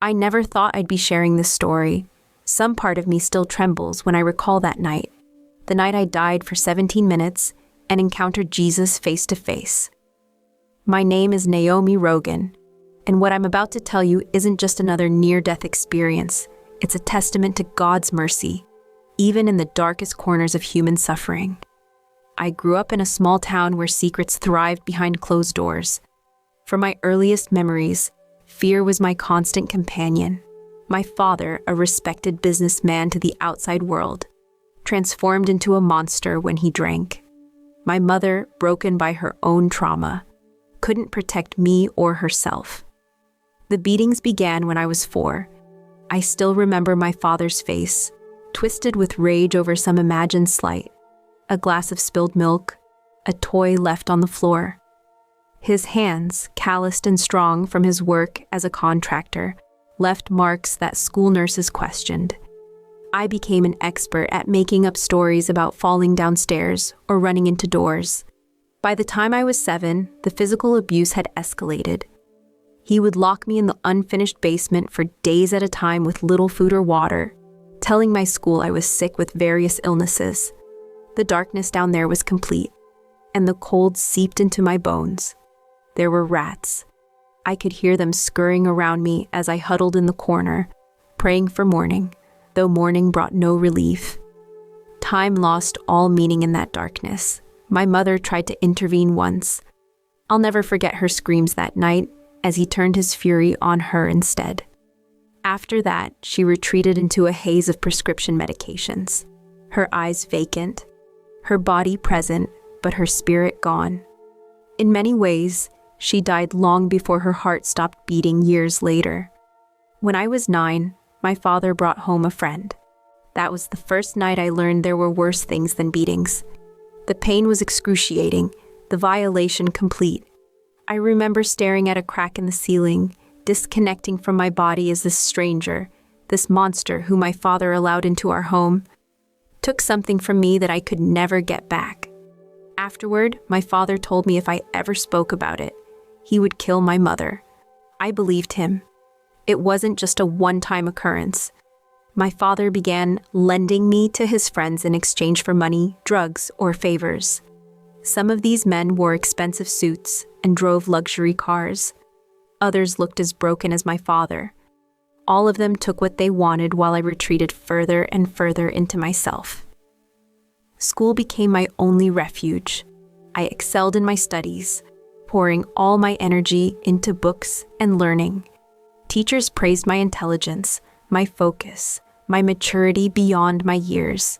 I never thought I'd be sharing this story. Some part of me still trembles when I recall that night, the night I died for 17 minutes and encountered Jesus face to face. My name is Naomi Rogan, and what I'm about to tell you isn't just another near-death experience. It's a testament to God's mercy, even in the darkest corners of human suffering. I grew up in a small town where secrets thrived behind closed doors. From my earliest memories, fear was my constant companion. My father, a respected businessman to the outside world, transformed into a monster when he drank. My mother, broken by her own trauma, couldn't protect me or herself. The beatings began when I was 4. I still remember my father's face, twisted with rage over some imagined slight, a glass of spilled milk, a toy left on the floor. His hands, calloused and strong from his work as a contractor, left marks that school nurses questioned. I became an expert at making up stories about falling downstairs or running into doors. By the time I was 7, the physical abuse had escalated. He would lock me in the unfinished basement for days at a time with little food or water, telling my school I was sick with various illnesses. The darkness down there was complete, and the cold seeped into my bones. There were rats. I could hear them scurrying around me as I huddled in the corner, praying for morning, though morning brought no relief. Time lost all meaning in that darkness. My mother tried to intervene once. I'll never forget her screams that night as he turned his fury on her instead. After that, she retreated into a haze of prescription medications, her eyes vacant, her body present, but her spirit gone. In many ways, she died long before her heart stopped beating years later. When I was 9, my father brought home a friend. That was the first night I learned there were worse things than beatings. The pain was excruciating, the violation complete. I remember staring at a crack in the ceiling, disconnecting from my body as this stranger, this monster who my father allowed into our home, took something from me that I could never get back. Afterward, my father told me if I ever spoke about it, he would kill my mother. I believed him. It wasn't just a one-time occurrence. My father began lending me to his friends in exchange for money, drugs, or favors. Some of these men wore expensive suits and drove luxury cars. Others looked as broken as my father. All of them took what they wanted while I retreated further and further into myself. School became my only refuge. I excelled in my studies, pouring all my energy into books and learning. Teachers praised my intelligence, my focus, my maturity beyond my years.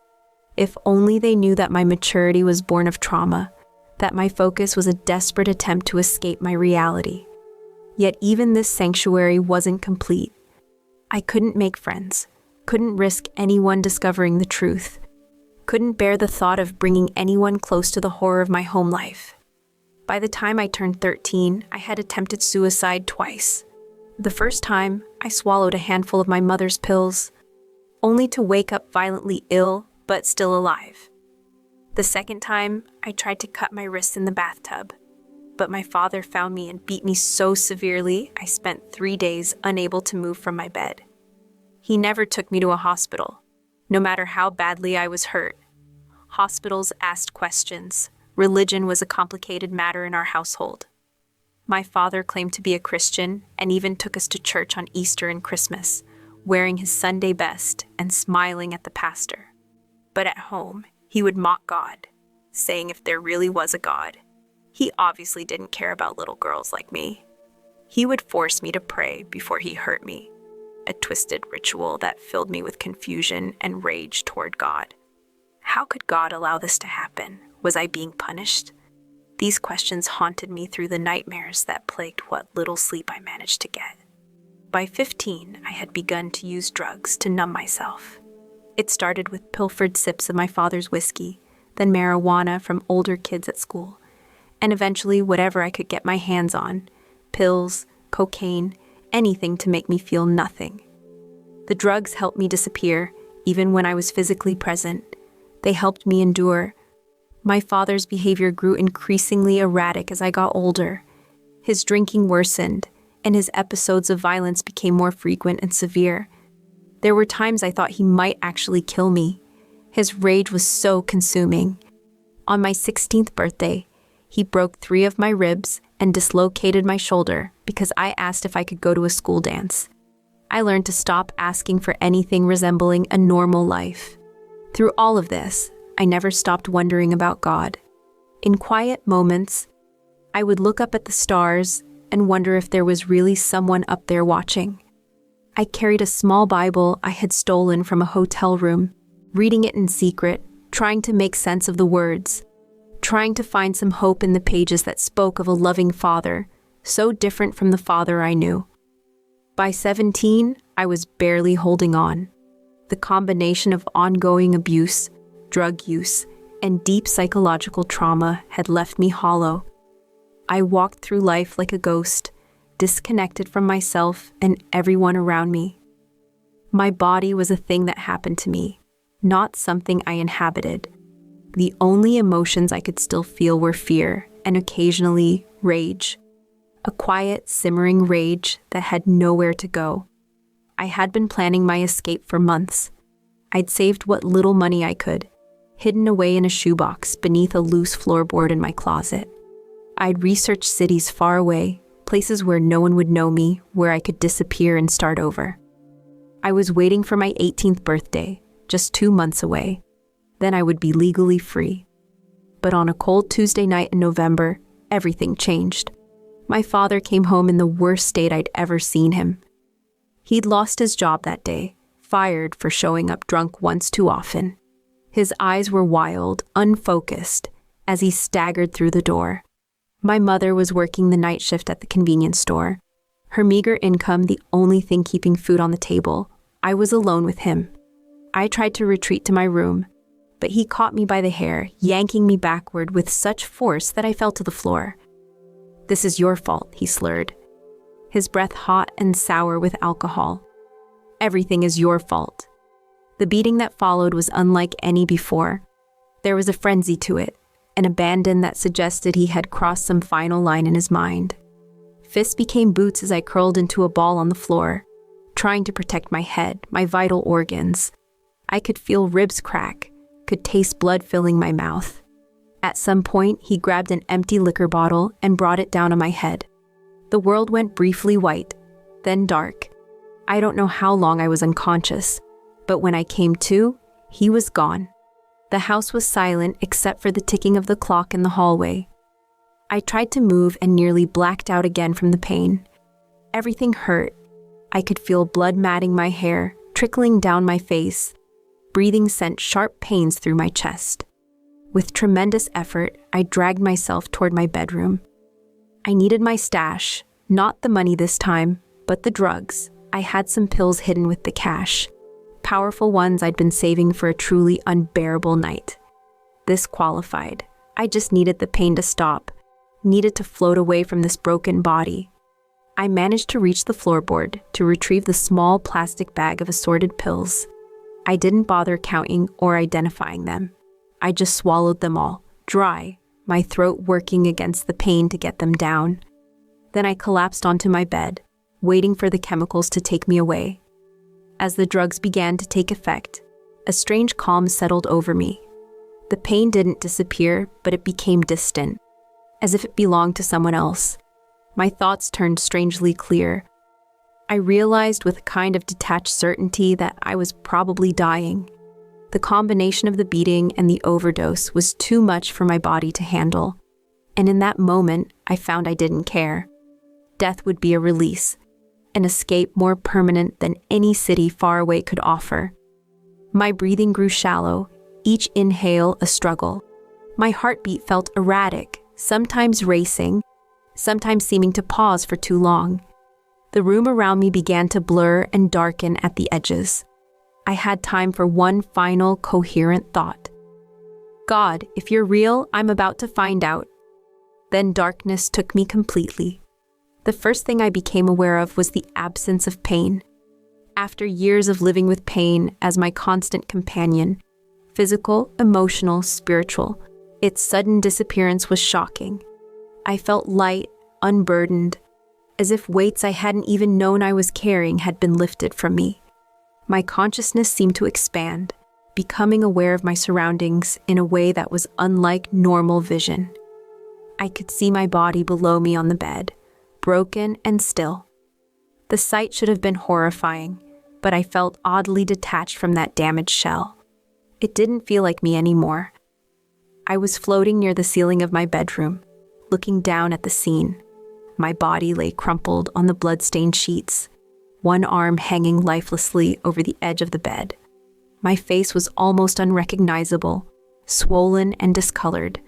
If only they knew that my maturity was born of trauma, that my focus was a desperate attempt to escape my reality. Yet even this sanctuary wasn't complete. I couldn't make friends, couldn't risk anyone discovering the truth, couldn't bear the thought of bringing anyone close to the horror of my home life. By the time I turned 13, I had attempted suicide twice. The first time, I swallowed a handful of my mother's pills, only to wake up violently ill, but still alive. The second time, I tried to cut my wrists in the bathtub, but my father found me and beat me so severely, I spent 3 days unable to move from my bed. He never took me to a hospital, no matter how badly I was hurt. Hospitals asked questions. Religion was a complicated matter in our household. My father claimed to be a Christian and even took us to church on Easter and Christmas, wearing his Sunday best and smiling at the pastor. But at home, he would mock God, saying if there really was a God, he obviously didn't care about little girls like me. He would force me to pray before he hurt me, a twisted ritual that filled me with confusion and rage toward God. How could God allow this to happen? Was I being punished? These questions haunted me through the nightmares that plagued what little sleep I managed to get. By 15, I had begun to use drugs to numb myself. It started with pilfered sips of my father's whiskey, then marijuana from older kids at school, and eventually whatever I could get my hands on, pills, cocaine, anything to make me feel nothing. The drugs helped me disappear, even when I was physically present. They helped me endure. My father's behavior grew increasingly erratic as I got older. His drinking worsened, and his episodes of violence became more frequent and severe. There were times I thought he might actually kill me. His rage was so consuming. On my 16th birthday, he broke 3 of my ribs and dislocated my shoulder because I asked if I could go to a school dance. I learned to stop asking for anything resembling a normal life. Through all of this, I never stopped wondering about God. In quiet moments, I would look up at the stars and wonder if there was really someone up there watching. I carried a small Bible I had stolen from a hotel room, reading it in secret, trying to make sense of the words, trying to find some hope in the pages that spoke of a loving Father, so different from the Father I knew. By 17, I was barely holding on. The combination of ongoing abuse, drug use, and deep psychological trauma had left me hollow. I walked through life like a ghost, disconnected from myself and everyone around me. My body was a thing that happened to me, not something I inhabited. The only emotions I could still feel were fear and occasionally rage. A quiet, simmering rage that had nowhere to go. I had been planning my escape for months. I'd saved what little money I could, hidden away in a shoebox beneath a loose floorboard in my closet. I'd researched cities far away, places where no one would know me, where I could disappear and start over. I was waiting for my 18th birthday, just 2 months away. Then I would be legally free. But on a cold Tuesday night in November, everything changed. My father came home in the worst state I'd ever seen him. He'd lost his job that day, fired for showing up drunk once too often. His eyes were wild, unfocused, as he staggered through the door. My mother was working the night shift at the convenience store. Her meager income the only thing keeping food on the table. I was alone with him. I tried to retreat to my room, but he caught me by the hair, yanking me backward with such force that I fell to the floor. "This is your fault," he slurred, his breath hot and sour with alcohol. "Everything is your fault." The beating that followed was unlike any before. There was a frenzy to it, an abandon that suggested he had crossed some final line in his mind. Fists became boots as I curled into a ball on the floor, trying to protect my head, my vital organs. I could feel ribs crack, could taste blood filling my mouth. At some point, he grabbed an empty liquor bottle and brought it down on my head. The world went briefly white, then dark. I don't know how long I was unconscious, but when I came to, he was gone. The house was silent except for the ticking of the clock in the hallway. I tried to move and nearly blacked out again from the pain. Everything hurt. I could feel blood matting my hair, trickling down my face. Breathing sent sharp pains through my chest. With tremendous effort, I dragged myself toward my bedroom. I needed my stash, not the money this time, but the drugs. I had some pills hidden with the cash. Powerful ones I'd been saving for a truly unbearable night. This qualified. I just needed the pain to stop, needed to float away from this broken body. I managed to reach the floorboard to retrieve the small plastic bag of assorted pills. I didn't bother counting or identifying them. I just swallowed them all, dry, my throat working against the pain to get them down. Then I collapsed onto my bed, waiting for the chemicals to take me away. As the drugs began to take effect, a strange calm settled over me. The pain didn't disappear, but it became distant, as if it belonged to someone else. My thoughts turned strangely clear. I realized with a kind of detached certainty that I was probably dying. The combination of the beating and the overdose was too much for my body to handle. And in that moment, I found I didn't care. Death would be a release, an escape more permanent than any city far away could offer. My breathing grew shallow, each inhale a struggle. My heartbeat felt erratic, sometimes racing, sometimes seeming to pause for too long. The room around me began to blur and darken at the edges. I had time for one final, coherent thought. God, if you're real, I'm about to find out. Then darkness took me completely. The first thing I became aware of was the absence of pain. After years of living with pain as my constant companion, physical, emotional, spiritual, its sudden disappearance was shocking. I felt light, unburdened, as if weights I hadn't even known I was carrying had been lifted from me. My consciousness seemed to expand, becoming aware of my surroundings in a way that was unlike normal vision. I could see my body below me on the bed, broken and still. The sight should have been horrifying, but I felt oddly detached from that damaged shell. It didn't feel like me anymore. I was floating near the ceiling of my bedroom, looking down at the scene. My body lay crumpled on the blood-stained sheets, one arm hanging lifelessly over the edge of the bed. My face was almost unrecognizable, swollen and discolored,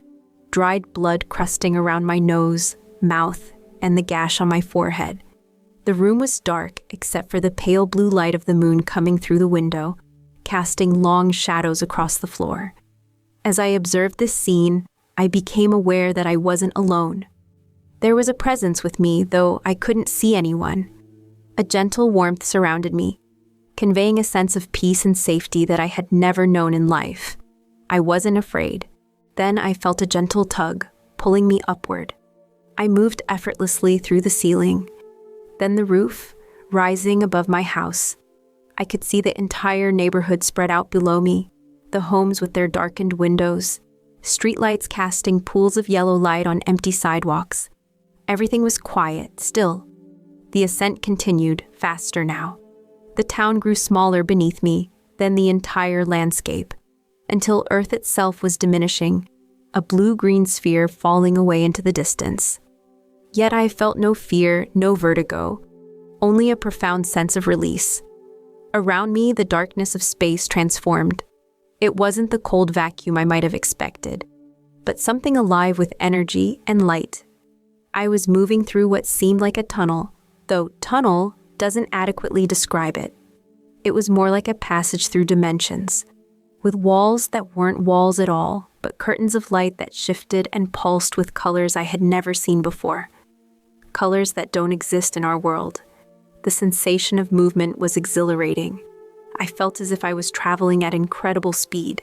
dried blood crusting around my nose, mouth, and the gash on my forehead. The room was dark except for the pale blue light of the moon coming through the window, casting long shadows across the floor. As I observed this scene, I became aware that I wasn't alone. There was a presence with me, though I couldn't see anyone. A gentle warmth surrounded me, conveying a sense of peace and safety that I had never known in life. I wasn't afraid. Then I felt a gentle tug, pulling me upward. I moved effortlessly through the ceiling, then the roof, rising above my house. I could see the entire neighborhood spread out below me, the homes with their darkened windows, streetlights casting pools of yellow light on empty sidewalks. Everything was quiet, still. The ascent continued, faster now. The town grew smaller beneath me, then the entire landscape, until Earth itself was diminishing, a blue-green sphere falling away into the distance. Yet I felt no fear, no vertigo, only a profound sense of release. Around me, the darkness of space transformed. It wasn't the cold vacuum I might have expected, but something alive with energy and light. I was moving through what seemed like a tunnel, though tunnel doesn't adequately describe it. It was more like a passage through dimensions, with walls that weren't walls at all, but curtains of light that shifted and pulsed with colors I had never seen before. Colors that don't exist in our world. The sensation of movement was exhilarating. I felt as if I was traveling at incredible speed,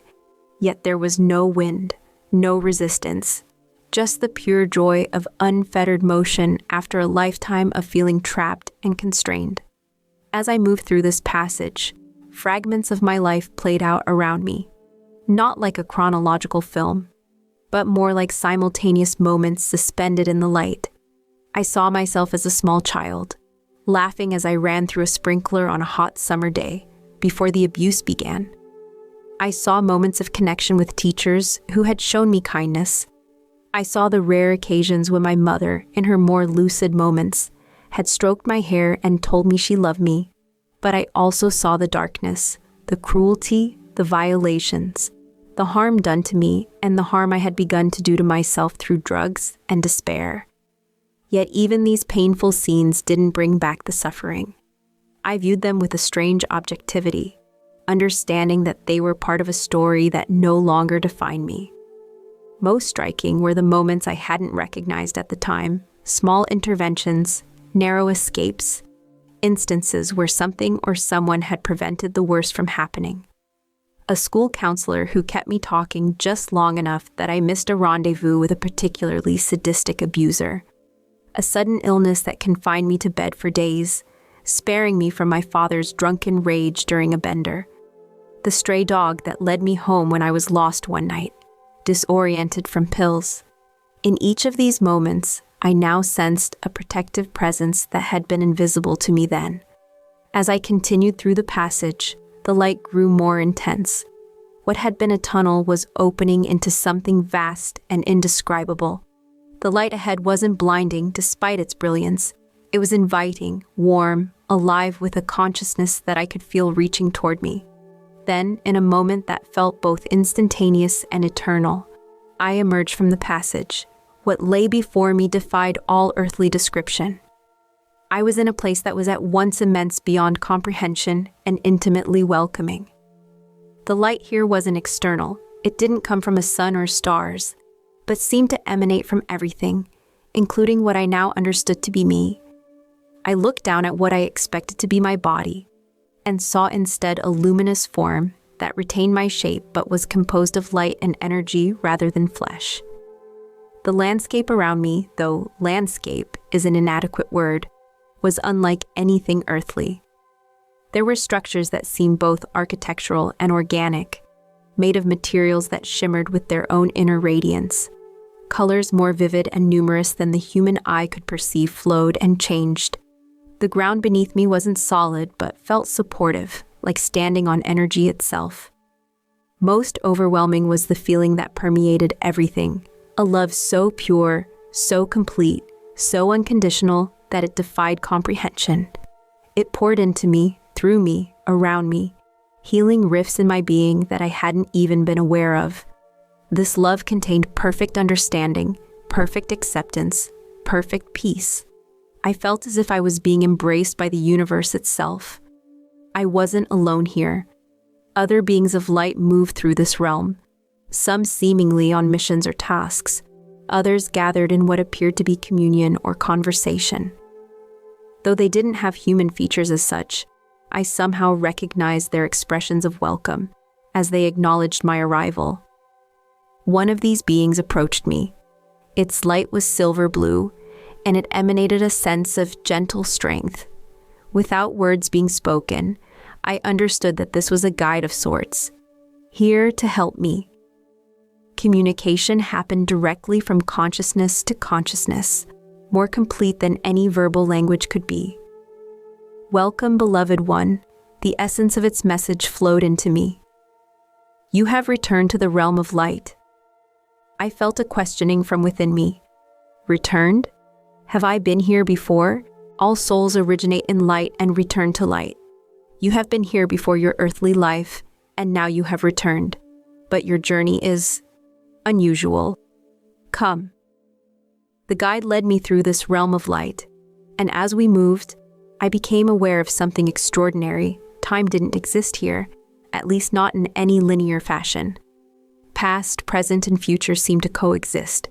yet there was no wind, no resistance, just the pure joy of unfettered motion after a lifetime of feeling trapped and constrained. As I moved through this passage, fragments of my life played out around me, not like a chronological film, but more like simultaneous moments suspended in the light. I saw myself as a small child, laughing as I ran through a sprinkler on a hot summer day, before the abuse began. I saw moments of connection with teachers who had shown me kindness. I saw the rare occasions when my mother, in her more lucid moments, had stroked my hair and told me she loved me. But I also saw the darkness, the cruelty, the violations, the harm done to me, and the harm I had begun to do to myself through drugs and despair. Yet even these painful scenes didn't bring back the suffering. I viewed them with a strange objectivity, understanding that they were part of a story that no longer defined me. Most striking were the moments I hadn't recognized at the time, small interventions, narrow escapes, instances where something or someone had prevented the worst from happening. A school counselor who kept me talking just long enough that I missed a rendezvous with a particularly sadistic abuser. A sudden illness that confined me to bed for days, sparing me from my father's drunken rage during a bender. The stray dog that led me home when I was lost one night, disoriented from pills. In each of these moments, I now sensed a protective presence that had been invisible to me then. As I continued through the passage, the light grew more intense. What had been a tunnel was opening into something vast and indescribable. The light ahead wasn't blinding despite its brilliance. It was inviting, warm, alive with a consciousness that I could feel reaching toward me. Then, in a moment that felt both instantaneous and eternal, I emerged from the passage. What lay before me defied all earthly description. I was in a place that was at once immense beyond comprehension and intimately welcoming. The light here wasn't external. It didn't come from a sun or stars, but seemed to emanate from everything, including what I now understood to be me. I looked down at what I expected to be my body, and saw instead a luminous form that retained my shape but was composed of light and energy rather than flesh. The landscape around me, though landscape is an inadequate word, was unlike anything earthly. There were structures that seemed both architectural and organic, made of materials that shimmered with their own inner radiance. Colors more vivid and numerous than the human eye could perceive flowed and changed. The ground beneath me wasn't solid, but felt supportive, like standing on energy itself. Most overwhelming was the feeling that permeated everything, a love so pure, so complete, so unconditional that it defied comprehension. It poured into me, through me, around me, healing rifts in my being that I hadn't even been aware of. This love contained perfect understanding, perfect acceptance, perfect peace. I felt as if I was being embraced by the universe itself. I wasn't alone here. Other beings of light moved through this realm, some seemingly on missions or tasks, others gathered in what appeared to be communion or conversation. Though they didn't have human features as such, I somehow recognized their expressions of welcome as they acknowledged my arrival. One of these beings approached me. Its light was silver blue, and it emanated a sense of gentle strength. Without words being spoken, I understood that this was a guide of sorts, here to help me. Communication happened directly from consciousness to consciousness, more complete than any verbal language could be. "Welcome, beloved one," the essence of its message flowed into me. "You have returned to the realm of light." I felt a questioning from within me. Returned? Have I been here before? All souls originate in light and return to light. You have been here before your earthly life, and now you have returned. But your journey is unusual. Come. The guide led me through this realm of light, and as we moved, I became aware of something extraordinary. Time didn't exist here, at least not in any linear fashion. Past, present, and future seemed to coexist,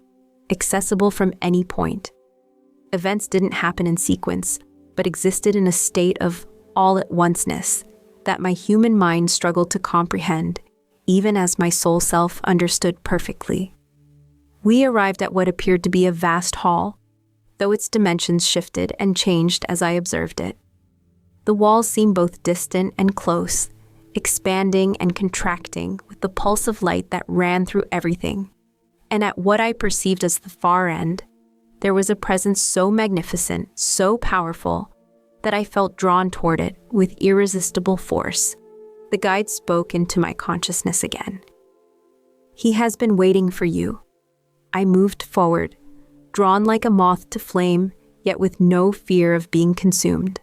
accessible from any point. Events didn't happen in sequence, but existed in a state of all-at-onceness that my human mind struggled to comprehend, even as my soul self understood perfectly. We arrived at what appeared to be a vast hall, though its dimensions shifted and changed as I observed it. The walls seemed both distant and close, expanding and contracting with the pulse of light that ran through everything. And at what I perceived as the far end, there was a presence so magnificent, so powerful, that I felt drawn toward it with irresistible force. The guide spoke into my consciousness again. "He has been waiting for you." I moved forward, drawn like a moth to flame, yet with no fear of being consumed.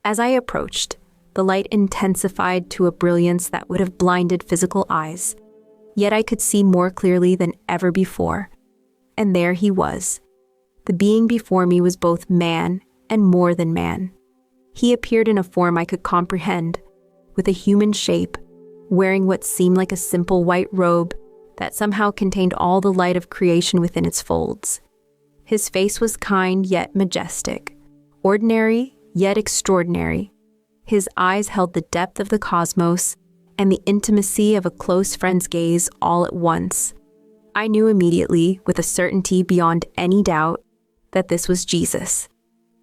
As I approached, the light intensified to a brilliance that would have blinded physical eyes, yet I could see more clearly than ever before. And there he was. The being before me was both man and more than man. He appeared in a form I could comprehend, with a human shape, wearing what seemed like a simple white robe that somehow contained all the light of creation within its folds. His face was kind yet majestic, ordinary yet extraordinary. His eyes held the depth of the cosmos and the intimacy of a close friend's gaze all at once. I knew immediately, with a certainty beyond any doubt, that this was Jesus.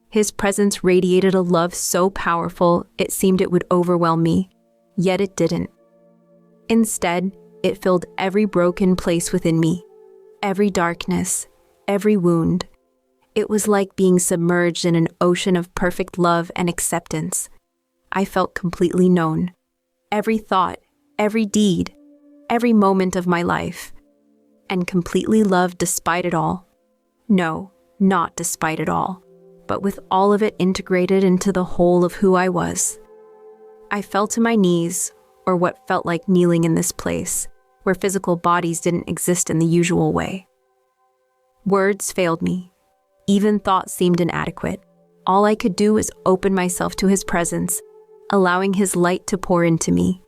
His presence radiated a love so powerful it seemed it would overwhelm me, yet it didn't. Instead, it filled every broken place within me, every darkness, every wound. It was like being submerged in an ocean of perfect love and acceptance. I felt completely known. Every thought, every deed, every moment of my life. And completely loved despite it all. No, not despite it all, but with all of it integrated into the whole of who I was. I fell to my knees, or what felt like kneeling in this place, where physical bodies didn't exist in the usual way. Words failed me. Even thought seemed inadequate. All I could do was open myself to his presence, allowing his light to pour into me.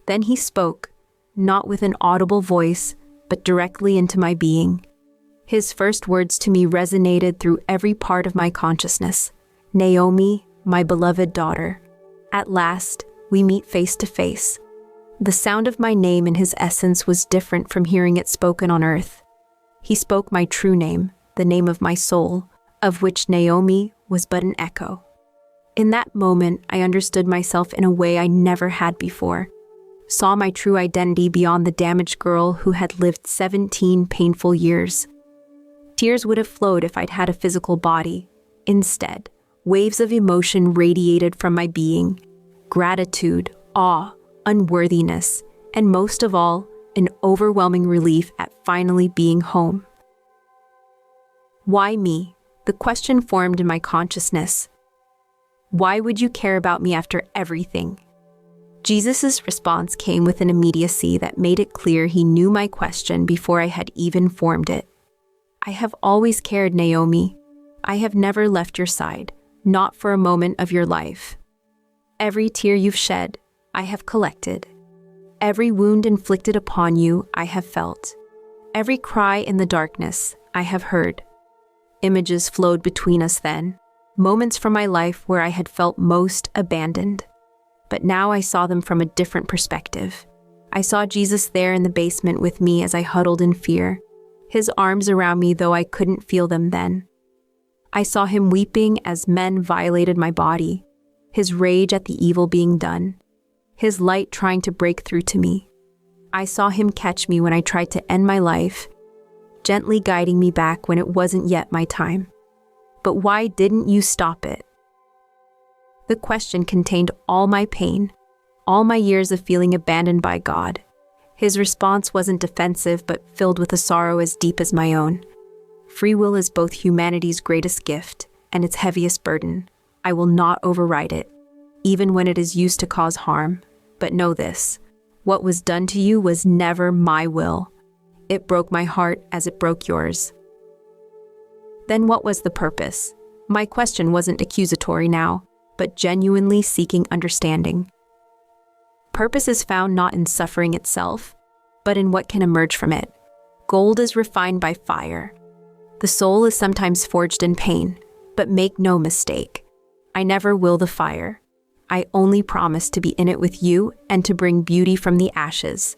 Then he spoke, not with an audible voice, but directly into my being. His first words to me resonated through every part of my consciousness. "Naomi, my beloved daughter. At last, we meet face to face." The sound of my name in his essence was different from hearing it spoken on earth. He spoke my true name, the name of my soul, of which Naomi was but an echo. In that moment, I understood myself in a way I never had before, saw my true identity beyond the damaged girl who had lived 17 painful years. Tears would have flowed if I'd had a physical body. Instead, waves of emotion radiated from my being: gratitude, awe, unworthiness, and most of all, an overwhelming relief at finally being home. Why me? The question formed in my consciousness. Why would you care about me after everything? Jesus' response came with an immediacy that made it clear he knew my question before I had even formed it. I have always cared, Naomi. I have never left your side, not for a moment of your life. Every tear you've shed, I have collected. Every wound inflicted upon you, I have felt. Every cry in the darkness, I have heard. Images flowed between us then, moments from my life where I had felt most abandoned. But now I saw them from a different perspective. I saw Jesus there in the basement with me as I huddled in fear, his arms around me though I couldn't feel them then. I saw him weeping as men violated my body, his rage at the evil being done, his light trying to break through to me. I saw him catch me when I tried to end my life, gently guiding me back when it wasn't yet my time. But why didn't you stop it? The question contained all my pain, all my years of feeling abandoned by God. His response wasn't defensive, but filled with a sorrow as deep as my own. Free will is both humanity's greatest gift and its heaviest burden. I will not override it, even when it is used to cause harm. But know this, what was done to you was never my will. It broke my heart as it broke yours. Then what was the purpose? My question wasn't accusatory now, but genuinely seeking understanding. Purpose is found not in suffering itself, but in what can emerge from it. Gold is refined by fire. The soul is sometimes forged in pain, but make no mistake, I never will the fire. I only promise to be in it with you and to bring beauty from the ashes.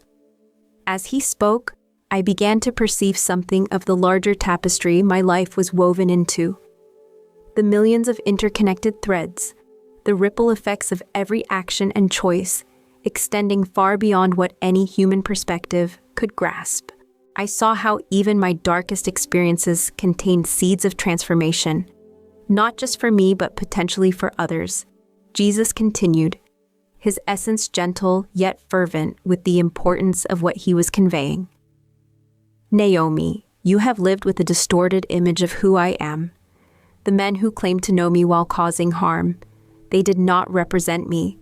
As he spoke, I began to perceive something of the larger tapestry my life was woven into. The millions of interconnected threads, the ripple effects of every action and choice, extending far beyond what any human perspective could grasp. I saw how even my darkest experiences contained seeds of transformation, not just for me, but potentially for others. Jesus continued, his essence gentle yet fervent with the importance of what he was conveying. Naomi, you have lived with a distorted image of who I am. The men who claimed to know me while causing harm, they did not represent me.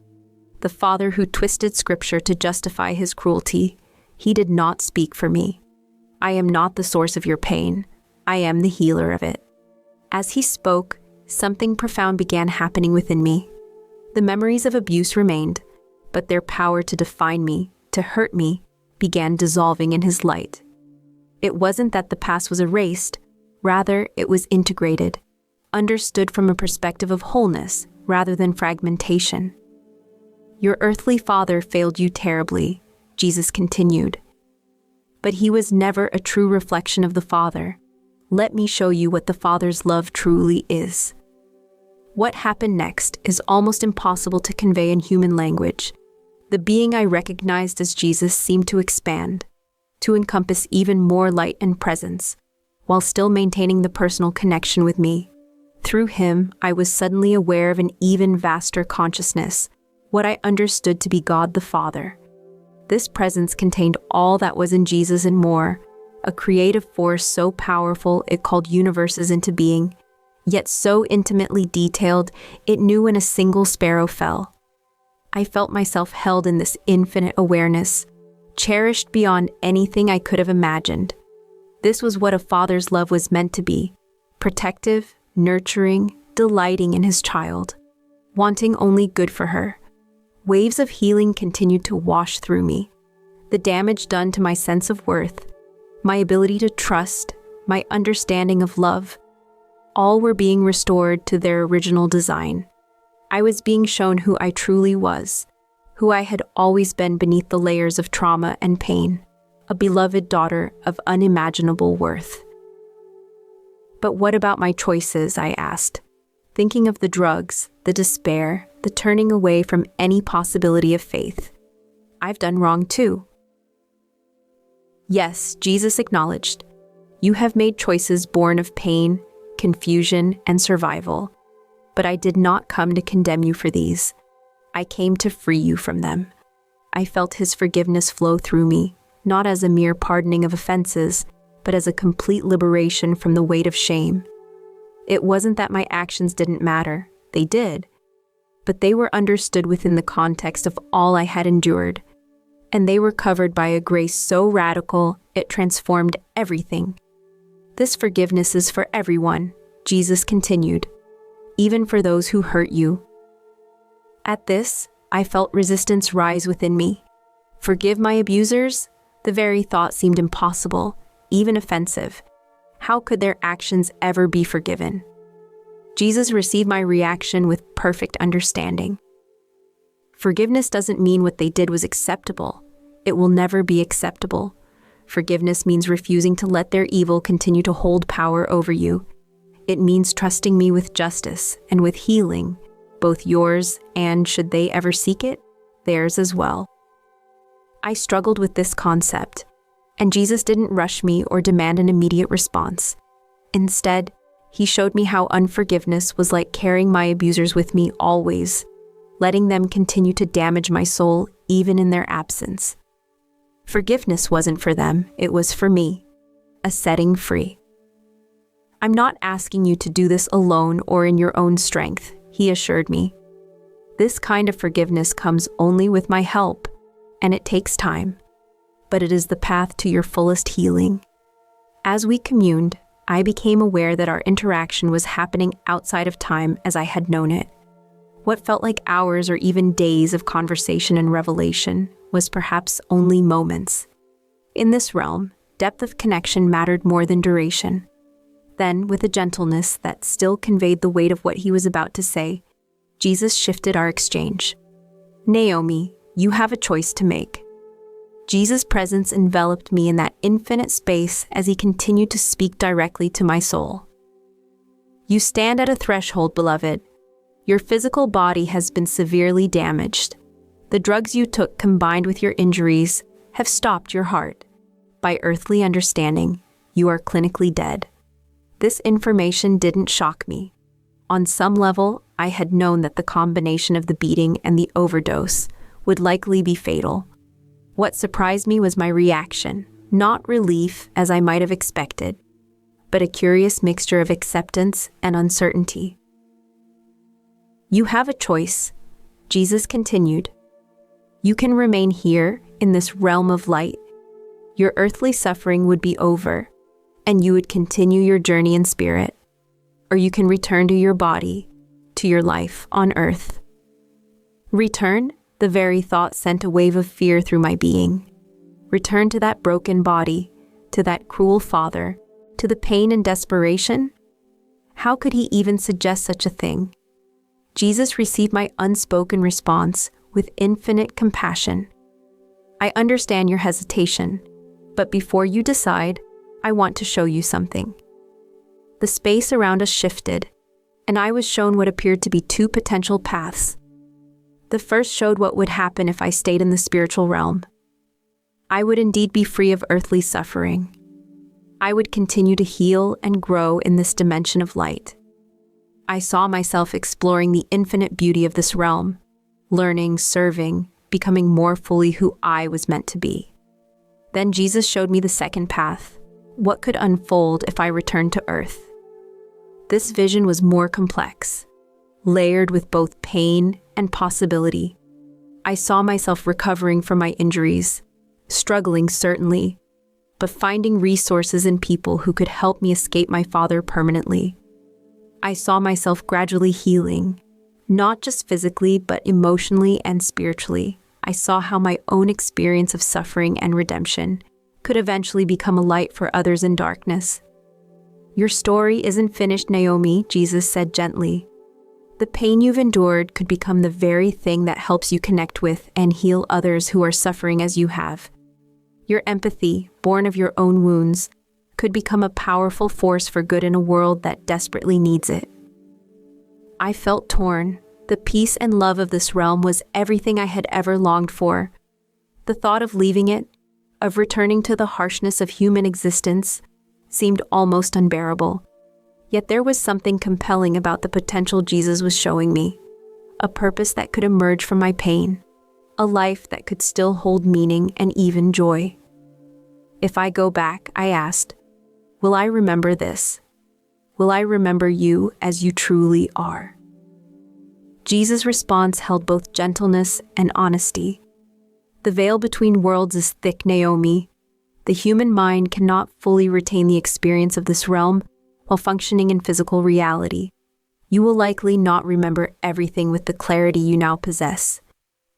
The father who twisted scripture to justify his cruelty, he did not speak for me. I am not the source of your pain. I am the healer of it. As he spoke, something profound began happening within me. The memories of abuse remained, but their power to define me, to hurt me, began dissolving in his light. It wasn't that the past was erased, rather it was integrated, understood from a perspective of wholeness rather than fragmentation. Your earthly father failed you terribly, Jesus continued. But he was never a true reflection of the Father. Let me show you what the Father's love truly is. What happened next is almost impossible to convey in human language. The being I recognized as Jesus seemed to expand, to encompass even more light and presence, while still maintaining the personal connection with me. Through him, I was suddenly aware of an even vaster consciousness, what I understood to be God the Father. This presence contained all that was in Jesus and more, a creative force so powerful it called universes into being, yet so intimately detailed it knew when a single sparrow fell. I felt myself held in this infinite awareness, cherished beyond anything I could have imagined. This was what a father's love was meant to be, protective, nurturing, delighting in his child, wanting only good for her. Waves of healing continued to wash through me. The damage done to my sense of worth, my ability to trust, my understanding of love, all were being restored to their original design. I was being shown who I truly was, who I had always been beneath the layers of trauma and pain, a beloved daughter of unimaginable worth. But what about my choices, I asked, thinking of the drugs, the despair, the turning away from any possibility of faith. I've done wrong too. Yes, Jesus acknowledged, you have made choices born of pain, confusion, and survival. But I did not come to condemn you for these. I came to free you from them. I felt his forgiveness flow through me, not as a mere pardoning of offenses, but as a complete liberation from the weight of shame. It wasn't that my actions didn't matter. They did. But they were understood within the context of all I had endured. And they were covered by a grace so radical, it transformed everything. This forgiveness is for everyone, Jesus continued, even for those who hurt you. At this, I felt resistance rise within me. Forgive my abusers? The very thought seemed impossible, even offensive. How could their actions ever be forgiven? Jesus received my reaction with perfect understanding. Forgiveness doesn't mean what they did was acceptable. It will never be acceptable. Forgiveness means refusing to let their evil continue to hold power over you. It means trusting me with justice and with healing, both yours and, should they ever seek it, theirs as well. I struggled with this concept, and Jesus didn't rush me or demand an immediate response. Instead, he showed me how unforgiveness was like carrying my abusers with me always, letting them continue to damage my soul even in their absence. Forgiveness wasn't for them, it was for me, a setting free. I'm not asking you to do this alone or in your own strength, he assured me. This kind of forgiveness comes only with my help, and it takes time, but it is the path to your fullest healing. As we communed, I became aware that our interaction was happening outside of time as I had known it. What felt like hours or even days of conversation and revelation was perhaps only moments. In this realm, depth of connection mattered more than duration. Then, with a gentleness that still conveyed the weight of what he was about to say, Jesus shifted our exchange. Naomi, you have a choice to make. Jesus' presence enveloped me in that infinite space as he continued to speak directly to my soul. You stand at a threshold, beloved. Your physical body has been severely damaged. The drugs you took combined with your injuries have stopped your heart. By earthly understanding, you are clinically dead. This information didn't shock me. On some level, I had known that the combination of the beating and the overdose would likely be fatal. What surprised me was my reaction, not relief as I might have expected, but a curious mixture of acceptance and uncertainty. You have a choice, Jesus continued. You can remain here in this realm of light. Your earthly suffering would be over, and you would continue your journey in spirit, or you can return to your body, to your life on earth. Return? The very thought sent a wave of fear through my being. Return to that broken body, to that cruel father, to the pain and desperation? How could he even suggest such a thing? Jesus received my unspoken response with infinite compassion. I understand your hesitation, but before you decide, I want to show you something. The space around us shifted, and I was shown what appeared to be two potential paths. The first showed what would happen if I stayed in the spiritual realm. I would indeed be free of earthly suffering. I would continue to heal and grow in this dimension of light. I saw myself exploring the infinite beauty of this realm, learning, serving, becoming more fully who I was meant to be. Then Jesus showed me the second path, what could unfold if I returned to earth. This vision was more complex, layered with both pain and possibility. I saw myself recovering from my injuries, struggling certainly, but finding resources in people who could help me escape my father permanently. I saw myself gradually healing, not just physically, but emotionally and spiritually. I saw how my own experience of suffering and redemption could eventually become a light for others in darkness. Your story isn't finished, Naomi, Jesus said gently. The pain you've endured could become the very thing that helps you connect with and heal others who are suffering as you have. Your empathy, born of your own wounds, could become a powerful force for good in a world that desperately needs it. I felt torn, The peace and love of this realm was everything I had ever longed for. The thought of leaving it, of returning to the harshness of human existence, seemed almost unbearable. Yet there was something compelling about the potential Jesus was showing me, a purpose that could emerge from my pain, a life that could still hold meaning and even joy. If I go back, I asked, will I remember this? Will I remember you as you truly are? Jesus' response held both gentleness and honesty. The veil between worlds is thick, Naomi. The human mind cannot fully retain the experience of this realm while functioning in physical reality. You will likely not remember everything with the clarity you now possess,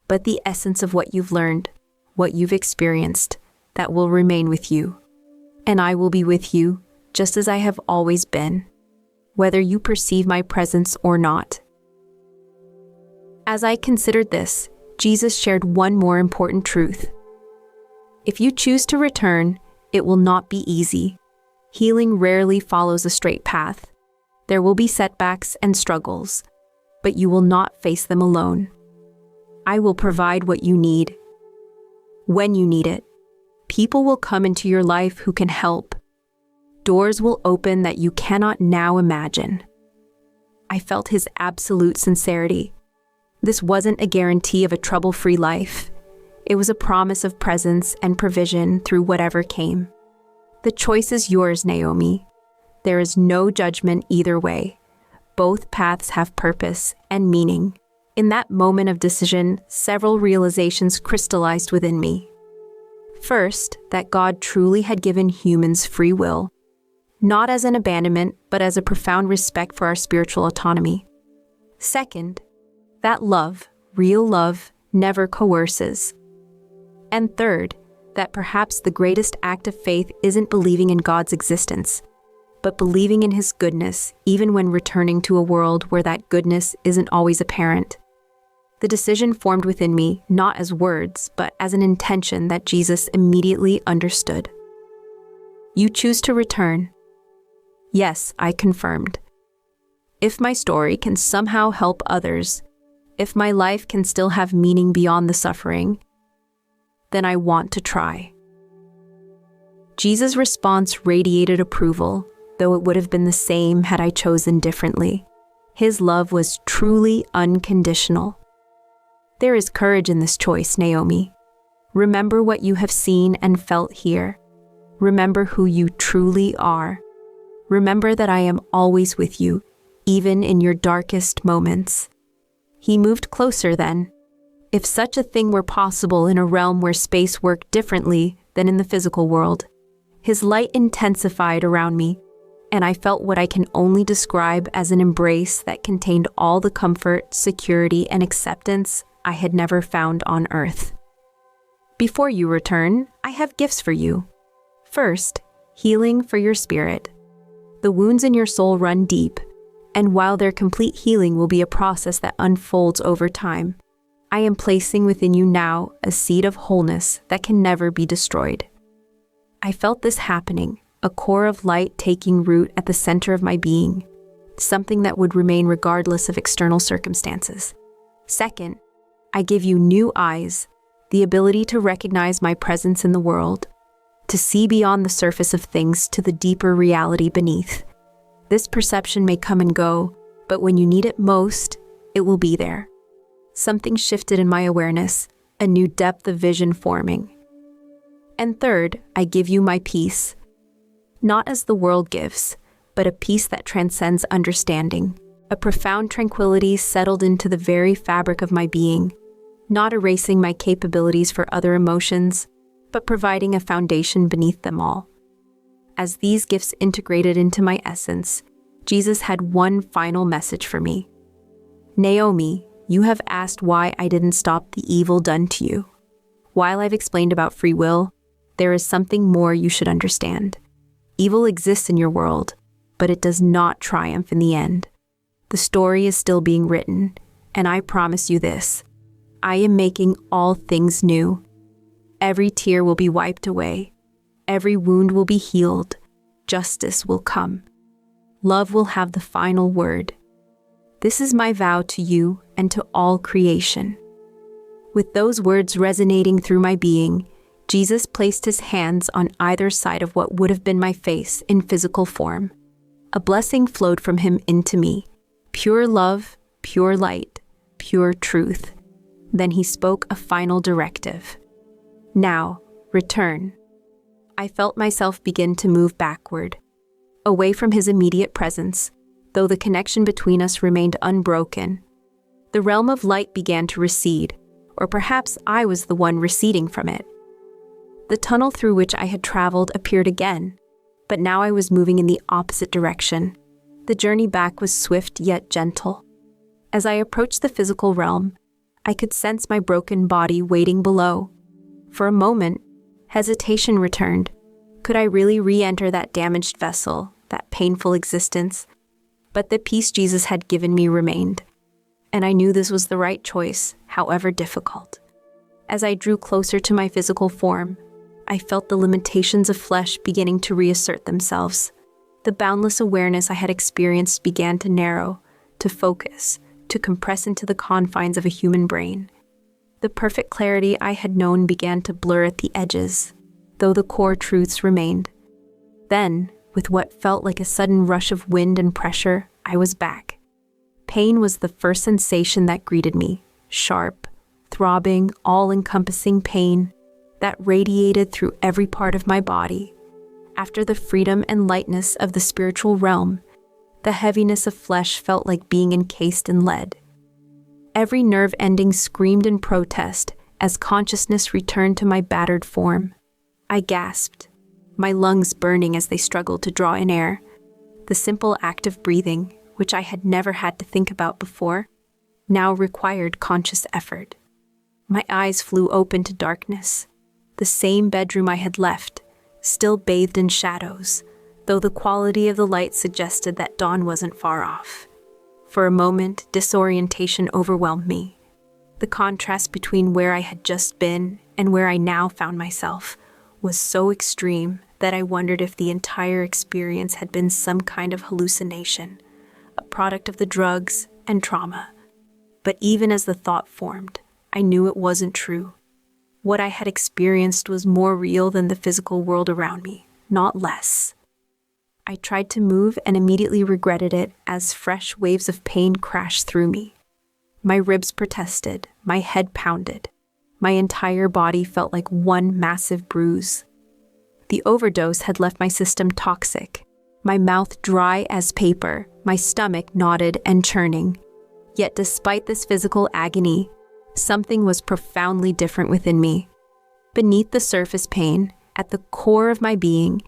but the essence of what you've learned, what you've experienced, that will remain with you. And I will be with you, just as I have always been, whether you perceive my presence or not. As I considered this, Jesus shared one more important truth. If you choose to return, it will not be easy. Healing rarely follows a straight path. There will be setbacks and struggles, but you will not face them alone. I will provide what you need. When you need it, people will come into your life who can help. Doors will open that you cannot now imagine. I felt his absolute sincerity. This wasn't a guarantee of a trouble-free life. It was a promise of presence and provision through whatever came. The choice is yours, Naomi. There is no judgment either way. Both paths have purpose and meaning. In that moment of decision, several realizations crystallized within me. First, that God truly had given humans free will, not as an abandonment, but as a profound respect for our spiritual autonomy. Second, that love, real love, never coerces. And third, that perhaps the greatest act of faith isn't believing in God's existence, but believing in his goodness, even when returning to a world where that goodness isn't always apparent. The decision formed within me, not as words, but as an intention that Jesus immediately understood. You choose to return. Yes, I confirmed. If my story can somehow help others, if my life can still have meaning beyond the suffering, then I want to try. Jesus' response radiated approval, though it would have been the same had I chosen differently. His love was truly unconditional. There is courage in this choice, Naomi. Remember what you have seen and felt here. Remember who you truly are. Remember that I am always with you, even in your darkest moments. He moved closer then. If such a thing were possible in a realm where space worked differently than in the physical world, his light intensified around me, and I felt what I can only describe as an embrace that contained all the comfort, security, and acceptance I had never found on Earth. Before you return, I have gifts for you. First, healing for your spirit. The wounds in your soul run deep, and while their complete healing will be a process that unfolds over time, I am placing within you now a seed of wholeness that can never be destroyed. I felt this happening, a core of light taking root at the center of my being, something that would remain regardless of external circumstances. Second, I give you new eyes, the ability to recognize my presence in the world, to see beyond the surface of things to the deeper reality beneath. This perception may come and go, but when you need it most, it will be there. Something shifted in my awareness, a new depth of vision forming. And third, I give you my peace. Not as the world gives, but a peace that transcends understanding, a profound tranquility settled into the very fabric of my being, not erasing my capabilities for other emotions, but providing a foundation beneath them all. As these gifts integrated into my essence, Jesus had one final message for me. Naomi, you have asked why I didn't stop the evil done to you. While I've explained about free will, there is something more you should understand. Evil exists in your world, but it does not triumph in the end. The story is still being written, and I promise you this. I am making all things new. Every tear will be wiped away. Every wound will be healed. Justice will come. Love will have the final word. This is my vow to you and to all creation." With those words resonating through my being, Jesus placed his hands on either side of what would have been my face in physical form. A blessing flowed from him into me, pure love, pure light, pure truth. Then he spoke a final directive. "Now, return." I felt myself begin to move backward, away from his immediate presence, though the connection between us remained unbroken. The realm of light began to recede, or perhaps I was the one receding from it. The tunnel through which I had traveled appeared again, but now I was moving in the opposite direction. The journey back was swift yet gentle. As I approached the physical realm, I could sense my broken body waiting below. For a moment, hesitation returned. Could I really re-enter that damaged vessel, that painful existence? But the peace Jesus had given me remained, and I knew this was the right choice, however difficult. As I drew closer to my physical form, I felt the limitations of flesh beginning to reassert themselves. The boundless awareness I had experienced began to narrow, to focus, to compress into the confines of a human brain. The perfect clarity I had known began to blur at the edges, though the core truths remained. Then, with what felt like a sudden rush of wind and pressure, I was back. Pain was the first sensation that greeted me, sharp, throbbing, all-encompassing pain that radiated through every part of my body. After the freedom and lightness of the spiritual realm, the heaviness of flesh felt like being encased in lead. Every nerve ending screamed in protest as consciousness returned to my battered form. I gasped, my lungs burning as they struggled to draw in air. The simple act of breathing, which I had never had to think about before, now required conscious effort. My eyes flew open to darkness. The same bedroom I had left, still bathed in shadows, though the quality of the light suggested that dawn wasn't far off. For a moment, disorientation overwhelmed me. The contrast between where I had just been and where I now found myself was so extreme that I wondered if the entire experience had been some kind of hallucination, a product of the drugs and trauma. But even as the thought formed, I knew it wasn't true. What I had experienced was more real than the physical world around me, not less. I tried to move and immediately regretted it as fresh waves of pain crashed through me. My ribs protested, my head pounded. My entire body felt like one massive bruise. The overdose had left my system toxic, my mouth dry as paper, my stomach knotted and churning. Yet despite this physical agony, something was profoundly different within me. Beneath the surface pain, at the core of my being,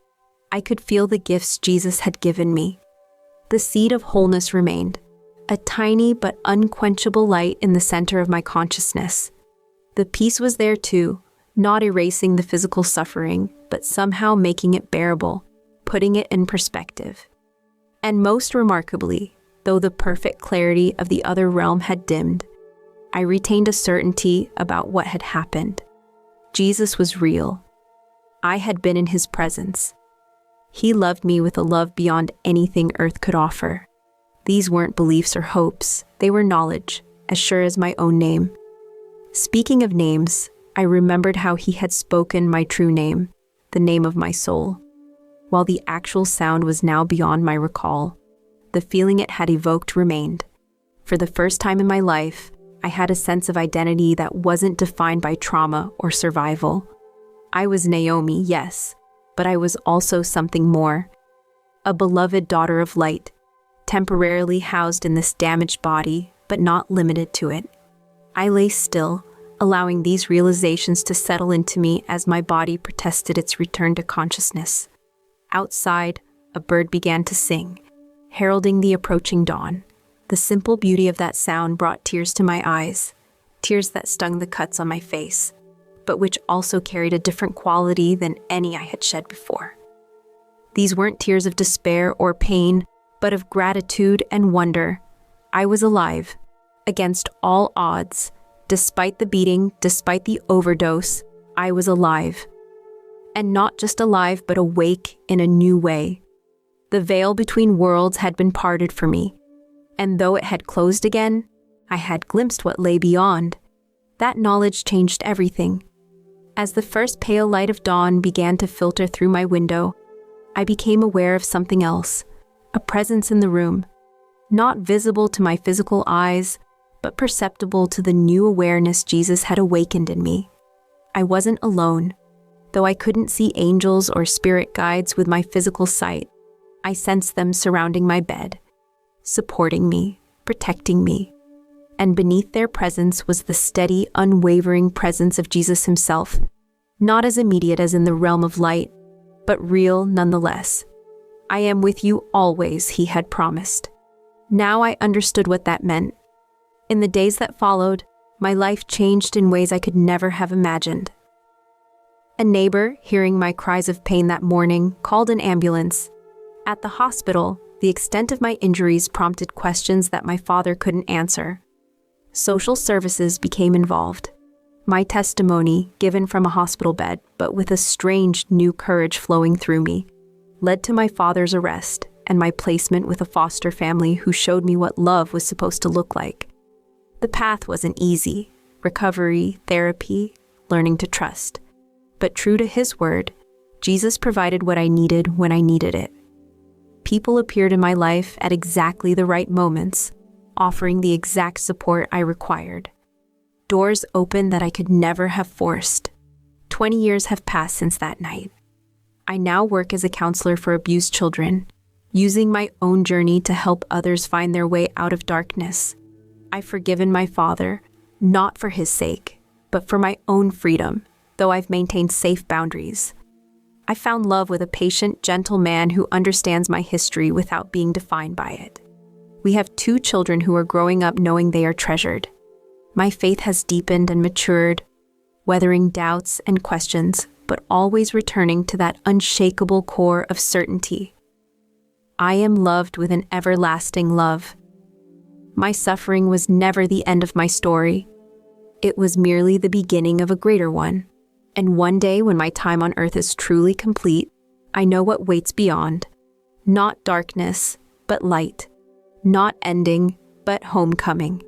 I could feel the gifts Jesus had given me. The seed of wholeness remained, a tiny but unquenchable light in the center of my consciousness. The peace was there too, not erasing the physical suffering, but somehow making it bearable, putting it in perspective. And most remarkably, though the perfect clarity of the other realm had dimmed, I retained a certainty about what had happened. Jesus was real. I had been in his presence. He loved me with a love beyond anything earth could offer. These weren't beliefs or hopes, they were knowledge, as sure as my own name. Speaking of names, I remembered how he had spoken my true name, the name of my soul. While the actual sound was now beyond my recall, the feeling it had evoked remained. For the first time in my life, I had a sense of identity that wasn't defined by trauma or survival. I was Naomi, yes, but I was also something more. A beloved daughter of light, temporarily housed in this damaged body, but not limited to it. I lay still, allowing these realizations to settle into me as my body protested its return to consciousness. Outside, a bird began to sing, heralding the approaching dawn. The simple beauty of that sound brought tears to my eyes, tears that stung the cuts on my face, but which also carried a different quality than any I had shed before. These weren't tears of despair or pain, but of gratitude and wonder. I was alive, against all odds. Despite the beating, despite the overdose, I was alive. And not just alive, but awake in a new way. The veil between worlds had been parted for me. And though it had closed again, I had glimpsed what lay beyond. That knowledge changed everything. As the first pale light of dawn began to filter through my window, I became aware of something else, a presence in the room, not visible to my physical eyes, but perceptible to the new awareness Jesus had awakened in me. I wasn't alone. Though I couldn't see angels or spirit guides with my physical sight, I sensed them surrounding my bed, supporting me, protecting me. And beneath their presence was the steady, unwavering presence of Jesus himself, not as immediate as in the realm of light, but real nonetheless. I am with you always, he had promised. Now I understood what that meant. In the days that followed, my life changed in ways I could never have imagined. A neighbor, hearing my cries of pain that morning, called an ambulance. At the hospital, the extent of my injuries prompted questions that my father couldn't answer. Social services became involved. My testimony, given from a hospital bed, but with a strange new courage flowing through me, led to my father's arrest and my placement with a foster family who showed me what love was supposed to look like. The path wasn't easy: recovery, therapy, learning to trust. But true to his word, Jesus provided what I needed when I needed it. People appeared in my life at exactly the right moments, offering the exact support I required. Doors opened that I could never have forced. 20 years have passed since that night. I now work as a counselor for abused children, using my own journey to help others find their way out of darkness. I've forgiven my father, not for his sake, but for my own freedom, though I've maintained safe boundaries. I found love with a patient, gentle man who understands my history without being defined by it. We have 2 children who are growing up knowing they are treasured. My faith has deepened and matured, weathering doubts and questions, but always returning to that unshakable core of certainty. I am loved with an everlasting love. My suffering was never the end of my story. It was merely the beginning of a greater one. And one day when my time on earth is truly complete, I know what waits beyond. Not darkness, but light. Not ending, but homecoming.